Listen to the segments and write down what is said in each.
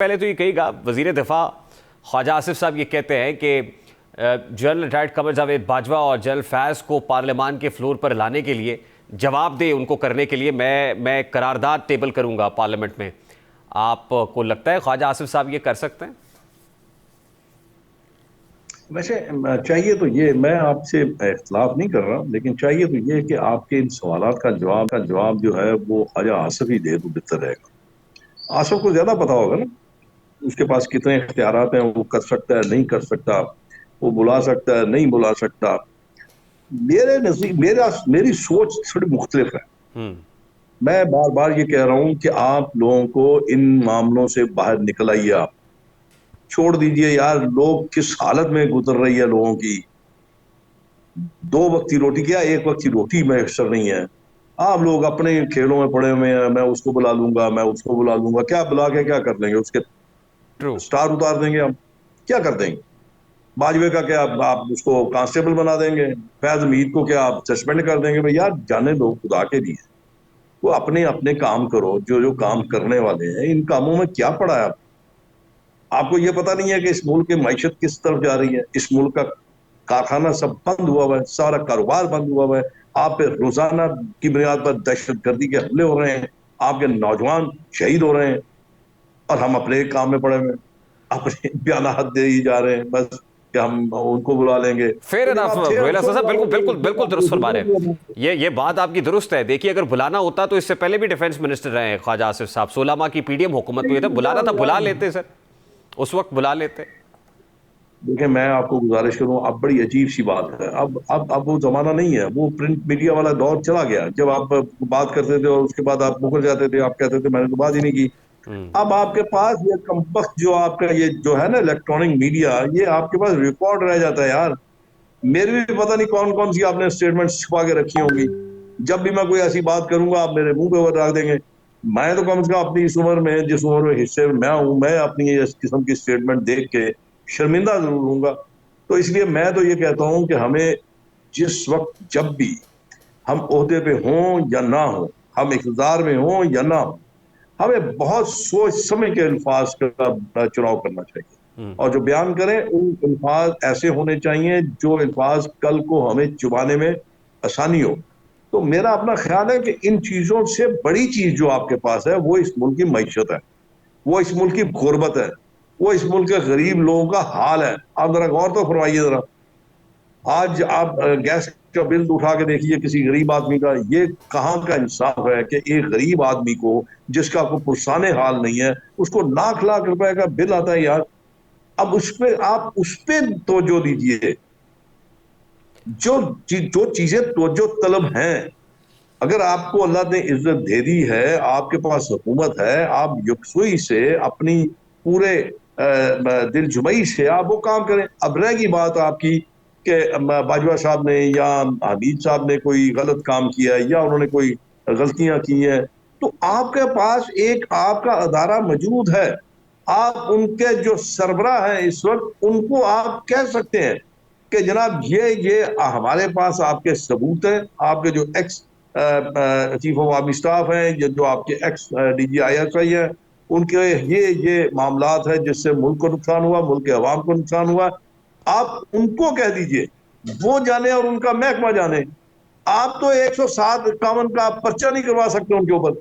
पहले तो ये कहेगा, वजीर दिफा ख्वाजा आसिफ साहब ये कहते हैं कि जनरल रिटायर्ड कमर जावेद बाजवा और जनरल फैज़ को पार्लियामान के फ्लोर पर लाने के लिए, जवाब दे उनको करने के लिए मैं करारदाद टेबल करूंगा पार्लियामेंट में। आपको लगता है ख्वाजा आसिफ साहब ये कर सकते हैं? वैसे चाहिए तो ये, मैं आपसे इख्तलाफ नहीं कर रहा, लेकिन चाहिए तो ये कि आपके इन सवालात का जवाब जो है वो ख्वाजा आसिफ ही दे तो बेहतर रहेगा। आसिफ को ज्यादा पता होगा ना, उसके पास कितने इख्तियारात हैं, वो कर सकता है नहीं कर सकता, वो बुला सकता है नहीं बुला सकता। मेरे नजदीक मेरी सोच थोड़ी मुख्तलिफ है। मैं बार बार ये कह रहा हूं कि आप लोगों को इन मामलों से बाहर निकल आइए। आप छोड़ दीजिए यार, लोग किस हालत में गुजर रही है लोगों की। दो वक्त की रोटी, क्या एक वक्त की रोटी मैसर नहीं है। आप लोग अपने खेलों में पड़े हुए हैं, मैं उसको बुला लूंगा, मैं उसको बुला लूंगा। क्या बुला के क्या कर लेंगे? उसके ट्रू। स्टार उतार देंगे हम? क्या कर देंगे? बाजवे का क्या आप उसको कांस्टेबल बना देंगे? फैज हमीद को क्या आप सस्पेंड कर देंगे? भाई यार, जाने दो, खुदा के लिए वो अपने अपने काम करो। जो जो काम करने वाले हैं, इन कामों में क्या पड़ा है? आपको ये पता नहीं है कि इस मुल्क की मैशत किस तरफ जा रही है? इस मुल्क का कारखाना सब बंद हुआ हुआ है, सारा कारोबार बंद हुआ हुआ है। आप पे रोजाना की बुनियाद पर दहशतगर्दी के हमले हो रहे हैं, आपके नौजवान शहीद हो रहे हैं, और हम अपने काम में पड़े हुए हैं, अपने बयानात दे ही जा रहे हैं बस कि हम उनको बुला लेंगे। फेयर तो जब एनफ आप थे रोहेला तो साहब, बिल्कुल बिल्कुल बिल्कुल दुरुस्त फरमा रहे हैं। ये बात आपकी दुरुस्त है। देखिए, अगर बुलाना होता तो इससे पहले भी डिफेंस मिनिस्टर रहे हैं ख्वाजा आसिफ साहब। 16 माह की पीडीएम हुकूमत में था, बुलाना था बुला लेते सर, उस वक्त बुला लेते। देखिए, मैं आपको गुजारिश करूं, अब बड़ी अजीब सी बात है। अब वो जमाना नहीं है, वो प्रिंट मीडिया वाला दौर चला गया, जब आप बात करते थे और उसके बाद आप मुकर जाते थे, आप कहते थे मैंने तो बात ही नहीं की। अब आपके पास ये कमबख्त जो आपका ये जो है ना इलेक्ट्रॉनिक मीडिया, ये आपके पास रिकॉर्ड रह जाता है यार। मेरी भी पता नहीं कौन कौन सी आपने स्टेटमेंट छुपा के रखी होंगी। जब भी मैं कोई ऐसी बात करूंगा, आप मेरे मुंह पे वो रख देंगे। मैं तो कम से कम अपनी इस उम्र में, जिस उम्र में हिस्से में मैं हूं, मैं अपनी इस किस्म की स्टेटमेंट देख के शर्मिंदा जरूर हूंगा। तो इसलिए मैं तो ये कहता हूं कि हमें जिस वक्त जब भी हम ओहदे पे हों या ना हो, हम इक़्तिदार में हों या ना हो, हमें बहुत सोच समझ के अल्फाज का चुनाव करना चाहिए। और जो बयान करें, उन अल्फाज ऐसे होने चाहिए जो अल्फाज कल को हमें चुबाने में आसानी हो। तो मेरा अपना ख्याल है कि इन चीजों से बड़ी चीज जो आपके पास है वो इस मुल्क की मईशत है, वो इस मुल्क की गुर्बत है, वो इस मुल्क के गरीब लोगों का हाल है। आप जरा गौर तो फरमाइए जरा। आज आप गैस का बिल उठा के देखिए किसी गरीब आदमी का, ये कहाँ का इंसाफ है कि एक गरीब आदमी को, जिसका कोई पुरसाने हाल नहीं है, उसको लाख लाख रुपए का बिल आता है यार। अब उस पे आप उस पे तवज्जो दीजिए। जो चीजें तवज्जो तलब हैं, अगर आपको अल्लाह ने इज्जत दे दी है, आपके पास हुकूमत है, आप यकसुई से अपनी पूरे दिलजुमई से आप वो काम करें। अब रहेगी बात आपकी कि बाजवा साहब ने या हमीद साहब ने कोई गलत काम किया है या उन्होंने कोई गलतियां की हैं, तो आपके पास एक आपका अदारा मौजूद है। आप उनके जो सरबरा हैं इस वक्त, उनको आप कह सकते हैं कि जनाब ये हमारे पास आपके सबूत हैं। आपके जो ex chief of army staff हैं, जो आपके एक्स DGISI हैं, उनके ये मामलात है जिससे मुल्क को नुकसान हुआ, मुल्क के अवाम को नुकसान हुआ। आप उनको कह दीजिए, वो जाने और उनका महकमा जाने। आप तो 107-51 का पर्चा नहीं करवा सकते उनके ऊपर।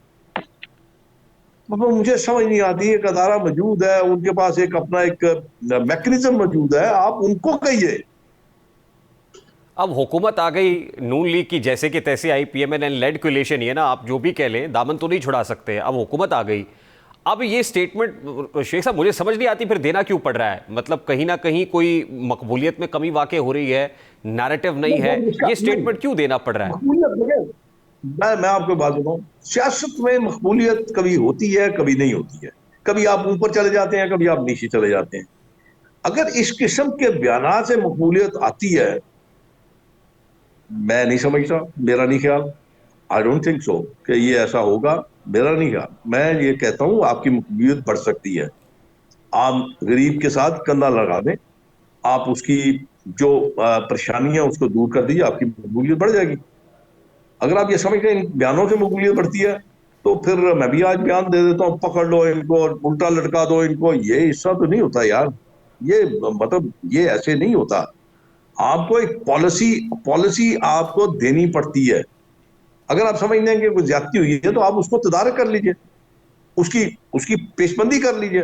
मतलब मुझे समझ नहीं आती, एक अदारा मौजूद है, उनके पास एक अपना एक मैकेनिज्म मौजूद है, आप उनको कहिए। अब हुकूमत आ गई नून लीग की, जैसे कि तैसे आई, PMNL लेड कोलिशन, ये ना आप जो भी कह लें, दामन तो नहीं छुड़ा सकते। अब हुकूमत आ गई, अब ये स्टेटमेंट शेख साहब मुझे समझ नहीं आती फिर देना क्यों पड़ रहा है। मतलब कहीं ना कहीं कोई मकबूलियत में कमी वाकई हो रही है, नैरेटिव नहीं है, ये स्टेटमेंट क्यों देना पड़ रहा है? मकबूलियत, मैं आपको बात बताऊं, सियासत में मकबूलियत कभी होती है कभी नहीं होती है। कभी आप ऊपर चले जाते हैं, कभी आप नीचे चले जाते हैं। अगर इस किस्म के बयान से मकबूलियत आती है, मैं नहीं समझता, मेरा नहीं ख्याल। आई डोंट थिंक सो कि ये ऐसा होगा। मेरा नहीं ख्याल। मैं ये कहता हूं आपकी मकबूलियत बढ़ सकती है। आप गरीब के साथ कंधा लगा दें, आप उसकी जो परेशानी है उसको दूर कर दीजिए, आपकी मकबूलियत बढ़ जाएगी। अगर आप ये समझ के इन बयानों से मकबूलियत बढ़ती है, तो फिर मैं भी आज बयान दे देता हूँ, पकड़ लो इनको, उल्टा लटका दो इनको। ये हिस्सा तो नहीं होता यार, ये मतलब ये ऐसे नहीं होता। आपको एक पॉलिसी पॉलिसी आपको देनी पड़ती है। अगर आप समझते हैं कि कोई ज्यादती हुई है तो आप उसको तदारक कर लीजिए, उसकी उसकी पेशबंदी कर लीजिए।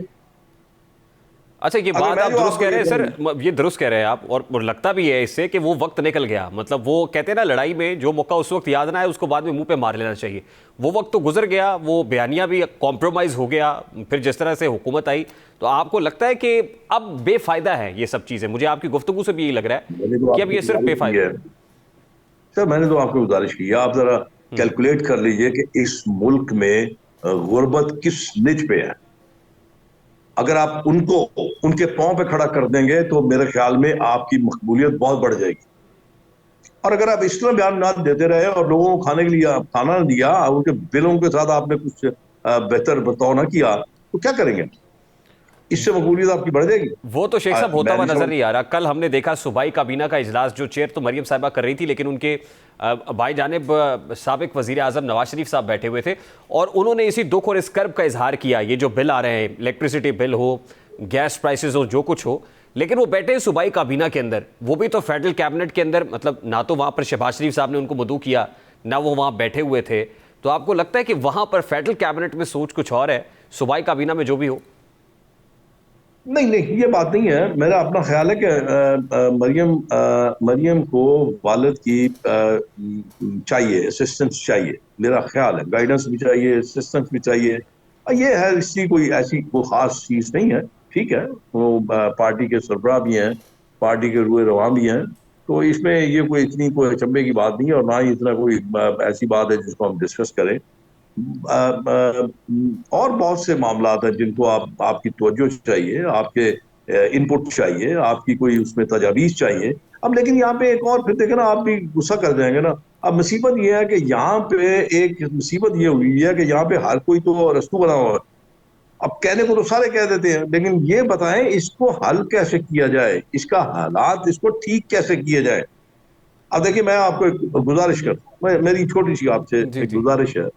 अच्छा, ये अगर बात मैं आप जो दुरुस्त आपको कह रहे ये हैं सर, कहूँ, ये दुरुस्त कह रहे हैं आप, और लगता भी है इससे कि वो वक्त निकल गया। मतलब वो कहते हैं ना, लड़ाई में जो मौका उस वक्त याद ना आए उसको बाद में मुंह पे मार लेना चाहिए। वो वक्त तो गुजर गया, वो बयानिया भी कॉम्प्रोमाइज हो गया, फिर जिस तरह से हुकूमत आई। तो आपको लगता है कि अब बेफायदा है ये सब चीज़ें? मुझे आपकी गुफ्तगू से भी यही लग रहा है मैंने तो कि अब आपको ये सिर्फ गुजारिश की बेफायदा है है। सर, मैंने तो आपको गुजारिश की है, आप जरा कैलकुलेट कर लीजिए कि इस मुल्क में गुर्बत किस निच पे है। अगर आप उनको उनके पांव पे खड़ा कर देंगे तो मेरे ख्याल में आपकी मकबूलियत बहुत बढ़ जाएगी। और अगर आप इस तरह बयान ना देते रहे और लोगों को खाने के लिए खाना ना दिया, उनके बिलों के साथ आपने कुछ बेहतर बर्ताव ना किया, तो क्या करेंगे? इससे मकबूलियत आपकी बढ़ जाएगी। वो तो शेख साहब होता मैं हुआ नहीं नजर समझ। नहीं आ रहा। कल हमने देखा सूबाई काबीना का इजलास, जो चेयर तो मरियम साहिबा कर रही थी, लेकिन उनके भाई जानिब साबिक वजीर आजम नवाज शरीफ साहब बैठे हुए थे, और उन्होंने इसी दुख और इस कर्ब का इजहार किया। ये जो बिल आ रहे हैं, इलेक्ट्रिसिटी बिल हो, गैस प्राइसेस हो, जो कुछ हो, लेकिन वो बैठे सूबाई काबीना के अंदर, वो भी तो फेडरल कैबिनेट के अंदर। मतलब ना तो वहां पर शहबाज शरीफ साहब ने उनको मदऊ किया, ना वो वहां बैठे हुए थे। तो आपको लगता है कि वहां पर फेडरल कैबिनेट में सोच कुछ और है, सूबाई काबीना में जो भी हो? नहीं नहीं, ये बात नहीं है। मेरा अपना ख्याल है कि मरियम को वालिद की चाहिए, असिस्टेंस चाहिए। मेरा ख्याल है गाइडेंस भी चाहिए, असिस्टेंस भी चाहिए। ये है, इसकी कोई ऐसी कोई खास चीज नहीं है। ठीक है, वो पार्टी के सरबराह भी हैं, पार्टी के रुए रवां भी हैं। तो इसमें ये कोई इतनी कोई अचंभे की बात नहीं है, और ना ही इतना कोई ऐसी बात है जिसको हम डिस्कस करें। और बहुत से मामला हैं जिनको आपकी तवज्जो चाहिए, आपके इनपुट चाहिए, आपकी कोई उसमें तजावीज चाहिए। अब लेकिन यहाँ पे एक और फिर देखे ना, आप भी गुस्सा कर जाएंगे ना। अब मुसीबत ये है कि यहाँ पे एक मुसीबत ये हुई है कि यहाँ पे हर कोई तो रस्तू बना हुआ है। अब कहने को तो सारे कह देते हैं, लेकिन ये बताएं इसको हल कैसे किया जाए, इसका हालात इसको ठीक कैसे किया जाए। अब देखिए, मैं आपको एक गुजारिश करता हूँ, मेरी छोटी सी आपसे जी एक जी। गुजारिश है।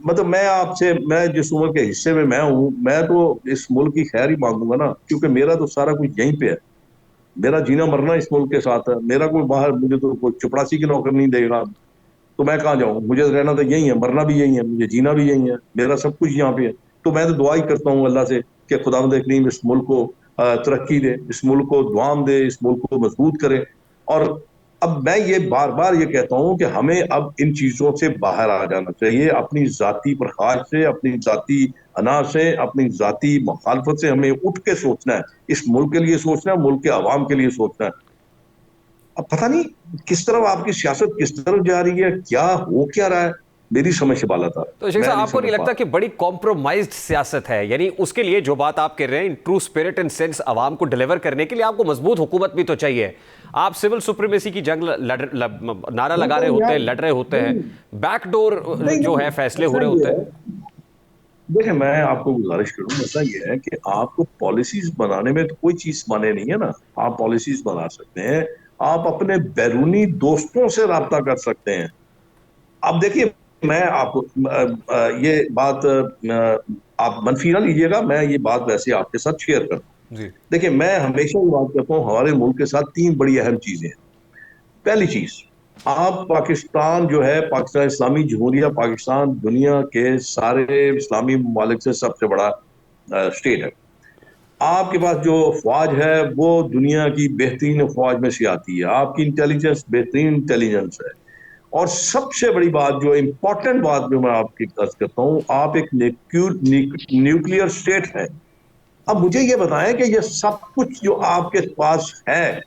मतलब मैं जिस उम्र के हिस्से में मैं हूं, मैं तो इस मुल्क की खैर ही मांगूंगा ना, क्योंकि मेरा तो सारा कुछ यहीं पे है। मेरा जीना मरना इस मुल्क के साथ है। मेरा कोई बाहर, मुझे तो कोई चपरासी की नौकर नहीं देगा, तो मैं कहाँ जाऊं? मुझे रहना तो यही है, मरना भी यही है, मुझे जीना भी यही है, मेरा सब कुछ यहाँ पे है। तो मैं तो दुआ ही करता हूँ अल्लाह से कि खुदावंद करीम इस मुल्क को तरक्की दे, इस मुल्क को दुआम दे, इस मुल्क को मजबूत करे। और अब मैं ये बार बार ये कहता हूं कि हमें अब इन चीजों से बाहर आ जाना चाहिए। अपनी जाति प्रखार से, अपनी जाति अना से, अपनी जाति मुखालफत से हमें उठ के सोचना है। इस मुल्क के लिए सोचना है, मुल्क के अवाम के लिए सोचना है। अब पता नहीं किस तरफ आपकी सियासत किस तरफ जा रही है, क्या हो क्या रहा है, मेरी समझ से बाला था। तो शेख मैं साहब, नहीं आपको नहीं समझ पा लगता रहा। कि बड़ी कॉम्प्रोमाइज्ड सियासत है? यानी उसके लिए जो बात आप कर रहे हैं, in true spirit and sense आवाम को डिलीवर करने के लिए आपको मजबूत हुकूमत भी तो चाहिए। आप सिविल सुप्रीमेसी की जंग नारा नहीं लगा रहे नहीं होते यार, हैं, लड़ रहे होते हैं, नहीं बैकडोर नहीं जो नहीं, है फैसले हो ऐसा रहे ये होते हैं। है। देखिए, मैं आपको गुजारिश करूँ, ऐसा ये है कि आपको पॉलिसीज बनाने में तो कोई चीज माने नहीं है ना। आप पॉलिसीज बना सकते हैं, आप अपने बैरूनी दोस्तों से राब्ता कर सकते हैं। अब देखिए, मैं आपको ये बात आप मनफी ना लीजिएगा, मैं ये बात वैसे आपके साथ शेयर करता हूँ। जी देखिए, मैं हमेशा ये बात करता हूँ, हमारे मुल्क के साथ तीन बड़ी अहम चीजें हैं। पहली चीज, आप पाकिस्तान जो है, पाकिस्तान इस्लामी जमहूरिया पाकिस्तान दुनिया के सारे इस्लामी ममालिक से सबसे बड़ा स्टेट है। आपके पास जो फौज है वो दुनिया की बेहतरीन फौज में से आती है। आपकी इंटेलिजेंस बेहतरीन इंटेलिजेंस है। और सबसे बड़ी बात, जो इंपॉर्टेंट बात जो मैं आपकी अर्ज करता हूँ, आप एक न्यूक्लियर स्टेट है। अब मुझे ये बताएं कि ये सब कुछ जो आपके पास है,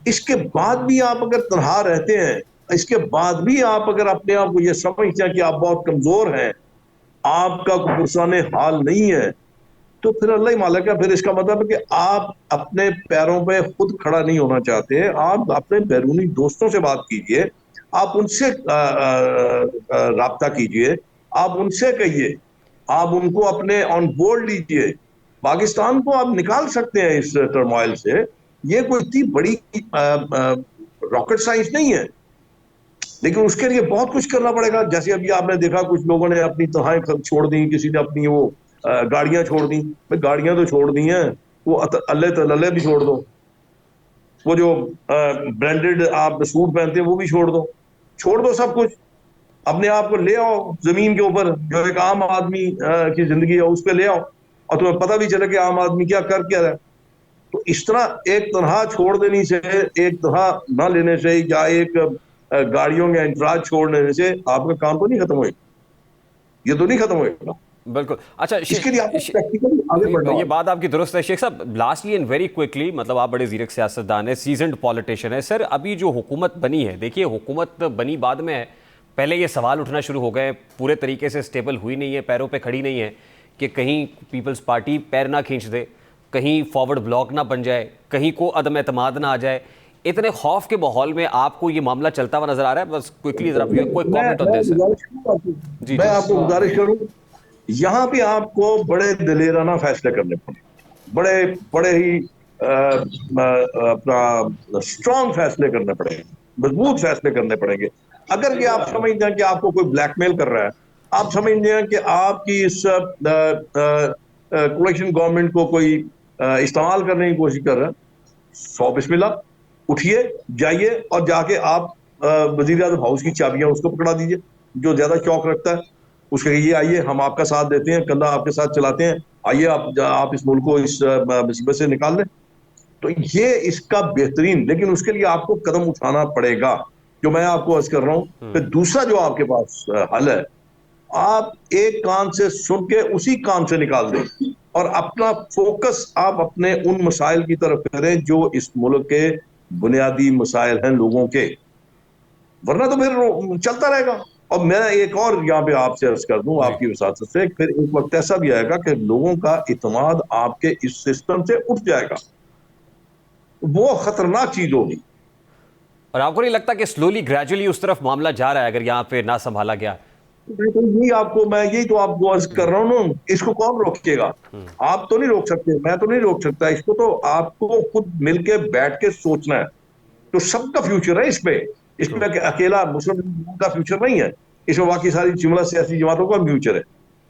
इसके बाद भी आप अगर तनहा रहते हैं, इसके बाद भी आप अगर अपने आप को ये समझते हैं कि आप बहुत कमजोर हैं, आपका कोई पुरसाने हाल नहीं है, तो फिर अल्लाह ही मालिक है। फिर इसका मतलब है कि आप अपने पैरों पे खुद खड़ा नहीं होना चाहते। आप अपने बैरूनी दोस्तों से बात कीजिए, आप उनसे राब्ता कीजिए, आप उनसे कहिए, आप उनको अपने ऑन बोर्ड लीजिए। पाकिस्तान को आप निकाल सकते हैं इस टर्मोइल से। ये कोई इतनी बड़ी रॉकेट साइंस नहीं है। लेकिन उसके लिए बहुत कुछ करना पड़ेगा। जैसे अभी आपने देखा कुछ लोगों ने अपनी तनख्वाहें छोड़ दी, किसी ने अपनी वो गाड़ियां छोड़ दी। भाई गाड़ियां तो छोड़ दी हैं, वो अल्ले तल्ले भी छोड़ दो। वो जो ब्रांडेड आप सूट पहनते हैं वो भी छोड़ दो सब कुछ। अपने आप को ले आओ जमीन के ऊपर, जो एक आम आदमी की जिंदगी है उस पर ले आओ, और तुम्हें पता भी चले कि आम आदमी क्या रहा है। तो इस तरह एक तरह छोड़ देने से, एक तरह ना लेने से, या एक गाड़ियों के इंतराज छोड़ देने से आपका काम तो नहीं खत्म होएगा, ये तो नहीं खत्म होएगा। बिल्कुल। अच्छा इसके लिए आपको प्रैक्टिकली आगे बढ़ना ये होगा। बात आपकी दुरुस्त है शेख साहब। लास्टली एंड वेरी क्विकली, मतलब आप बड़े जीरक सियासतदान है, सीजन्ड पॉलिटिशियन है सर। अभी जो हुकूमत बनी है, देखिए हुकूमत बनी बाद में है, पहले ये सवाल उठना शुरू हो गए, पूरे तरीके से स्टेबल हुई नहीं है, पैरों पे खड़ी नहीं है, कि कहीं पीपल्स पार्टी पैर ना खींच दे, कहीं फॉरवर्ड ब्लॉक ना बन जाए, कहीं को अदम एतमाद ना आ जाए। इतने खौफ के माहौल में आपको ये मामला चलता हुआ नजर आ रहा है? बस क्विकली जरा कोई कमेंट ऑन दिस सर। जी मैं जी। आपको गुजारिश करूं, यहाँ पे आपको बड़े दलेराना फैसले करने पड़े, बड़े बड़े ही अपना स्ट्रांग फैसले करने पड़ेंगे, मजबूत फैसले करने पड़ेंगे। अगर ये आप समझते हैं कि आपको कोई ब्लैकमेल कर रहा है, आप समझते हैं कि आपकी इस कोलेक्शन गवर्नमेंट को कोई इस्तेमाल करने की कोशिश कर रहा है, सौ बिस्मिल्लाह, उठिए, जाइए और जाके आप वजीर आजम हाउस की चाबियां उसको पकड़ा दीजिए, जो ज्यादा चौक रखता है। उसके कहिए आइए हम आपका साथ देते हैं, कंधा आपके साथ चलाते हैं, आइए आप इस मुल्क को इस मुसीबत से निकाल दें। तो ये इसका बेहतरीन, लेकिन उसके लिए आपको कदम उठाना पड़ेगा, जो मैं आपको अर्ज कर रहा हूं। फिर दूसरा जो आपके पास हल है, आप एक कान से सुन के उसी कान से निकाल दें, और अपना फोकस आप अपने उन मसाइल की तरफ करें जो इस मुल्क के बुनियादी मसाइल हैं लोगों के। वरना तो फिर चलता रहेगा। और मैं एक और यहाँ पे आपसे अर्ज कर दूं, जी। आपकी वसात से, फिर एक वक्त ऐसा भी आएगा कि लोगों का इत्मीनान आपके इस सिस्टम से उठ जाएगा, वो खतरनाक चीज होगी। और आपको नहीं लगता कि स्लोली ग्रेजुअली उस तरफ मामला जा रहा है, अगर यहाँ पे ना संभाला गया? मैं यही तो आपको अर्ज कर रहा हूँ ना, इसको कौन रोकेगा? आप तो नहीं रोक सकते, मैं तो नहीं रोक सकता इसको, तो आपको खुद मिलके बैठ के सोचना है। तो सबका फ्यूचर है इसमें ट्रू। अकेला मुस्लिम लीग का फ्यूचर नहीं है, इसमें बाकी सारी जुमला सियासी जमातों का फ्यूचर है।